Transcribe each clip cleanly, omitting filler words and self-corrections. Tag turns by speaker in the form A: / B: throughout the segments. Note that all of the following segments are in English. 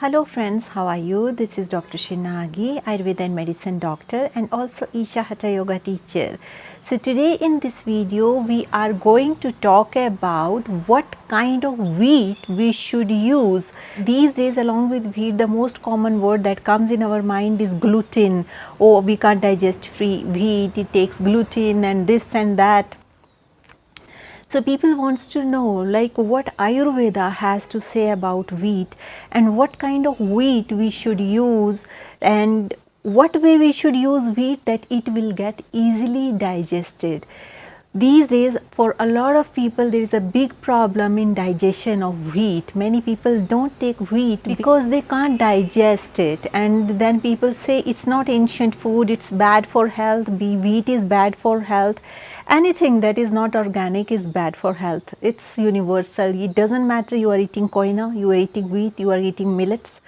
A: Hello friends, how are you? This is Dr. Shinagi, Ayurveda and Medicine doctor and also Isha Hatha Yoga teacher. So today in this video we are going to talk about what kind of wheat we should use. These days along with wheat, the most common word that comes in our mind is gluten. Oh, we can't digest free wheat, it takes gluten and this and that. So people wants to know like what Ayurveda has to say about wheat and what kind of wheat we should use and what way we should use wheat that it will get easily digested. These days for a lot of people there is a big problem in digestion of wheat. Many people don't take wheat because they can't digest it, and then people say it's not ancient food, it's bad for health, wheat is bad for health. Anything that is not organic is bad for health. It's universal. It doesn't matter you are eating koina, you are eating wheat, you are eating millets,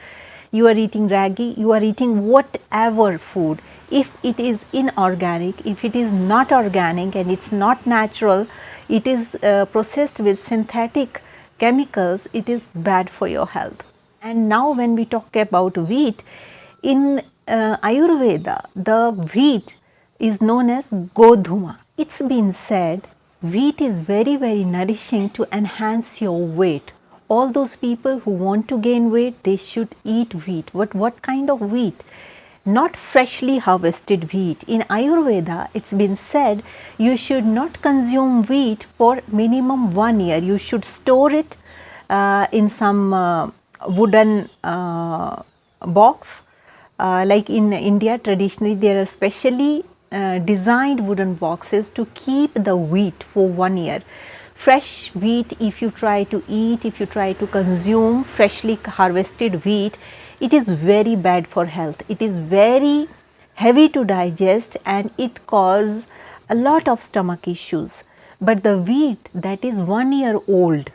A: you are eating ragi, you are eating whatever food. If it is inorganic, if it is not organic and it's not natural, it is processed with synthetic chemicals, it is bad for your health. And now when we talk about wheat, in Ayurveda, the wheat is known as godhuma. It's been said wheat is very nourishing to enhance your weight. All those people who want to gain weight, they should eat wheat. What kind of wheat? Not freshly harvested wheat. In Ayurveda, it's been said you should not consume wheat for minimum 1 year. You should store it in some wooden box. Like in India, traditionally there are specially designed wooden boxes to keep the wheat for 1 year. Fresh wheat, if you try to eat, if you try to consume freshly harvested wheat, it is very bad for health. It is very heavy to digest and it causes a lot of stomach issues. But the wheat that is 1 year old,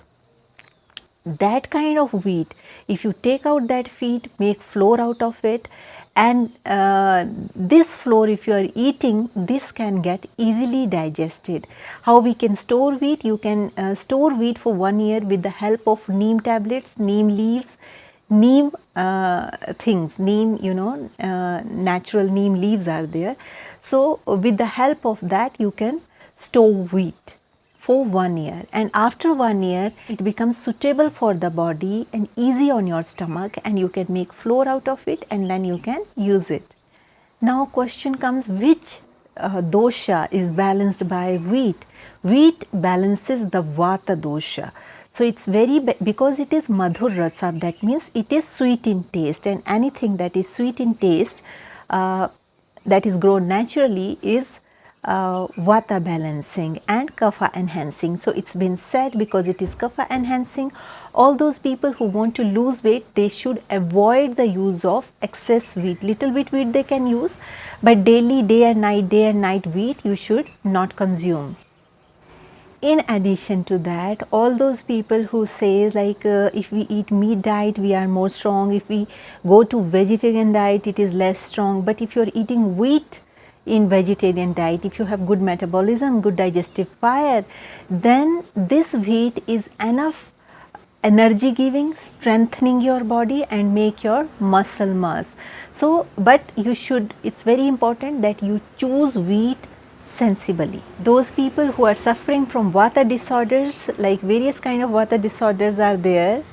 A: that kind of wheat, if you take out that wheat, make flour out of it, and this flour, if you are eating, this can get easily digested. How we can store wheat? You can store wheat for 1 year with the help of neem tablets, neem leaves, neem things, neem, natural neem leaves are there. So with the help of that you can store wheat for 1 year, and after 1 year it becomes suitable for the body and easy on your stomach, and you can make flour out of it and then you can use it. Now question comes, which dosha is balanced by wheat? Wheat balances the vata dosha. So it's because it is madhur rasa, that means it is sweet in taste, and anything that is sweet in taste that is grown naturally is vata balancing and kapha enhancing. So it's been said because it is kapha enhancing, all those people who want to lose weight, they should avoid the use of excess wheat. Little bit wheat they can use, but daily, day and night wheat you should not consume. In addition to that, all those people who say like if we eat meat diet we are more strong, if we go to vegetarian diet it is less strong, but if you are eating wheat in vegetarian diet, if you have good metabolism, good digestive fire, then this wheat is enough energy giving, strengthening your body and make your muscle mass. So but you should, it's very important that you choose wheat sensibly. Those people who are suffering from vata disorders, like various kind of vata disorders are there,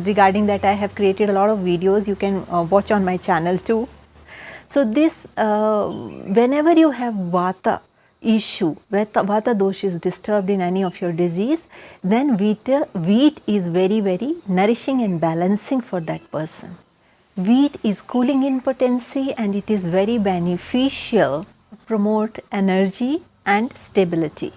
A: regarding that I have created a lot of videos, you can watch on my channel too. So this whenever you have vata issue, vata dosha is disturbed in any of your disease, then wheat is very nourishing and balancing for that person. Wheat is cooling in potency and it is very beneficial to promote energy and stability.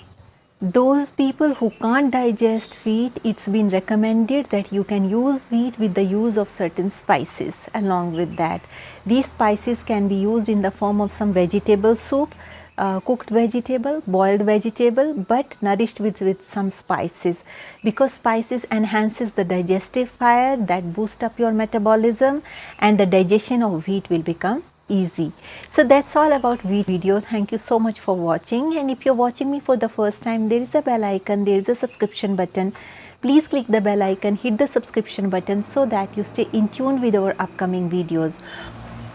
A: Those people who can't digest wheat, it's been recommended that you can use wheat with the use of certain spices along with that. These spices can be used in the form of some vegetable soup, cooked vegetable, boiled vegetable, but nourished with some spices, because spices enhances the digestive fire, that boost up your metabolism, and the digestion of wheat will become easy. So that's all about wheat video. Thank you so much for watching, and if you're watching me for the first time, there is a bell icon, there is a subscription button. Please click the bell icon, hit the subscription button so that you stay in tune with our upcoming videos.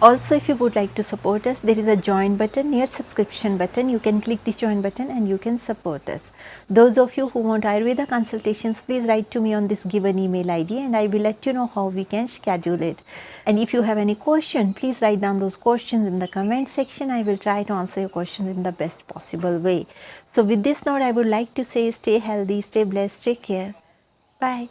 A: Also, if you would like to support us, there is a join button near subscription button. You can click this join button and you can support us. Those of you who want Ayurveda consultations, please write to me on this given email ID and I will let you know how we can schedule it. And if you have any question, please write down those questions in the comment section. I will try to answer your questions in the best possible way. So with this note, I would like to say stay healthy, stay blessed, take care. Bye.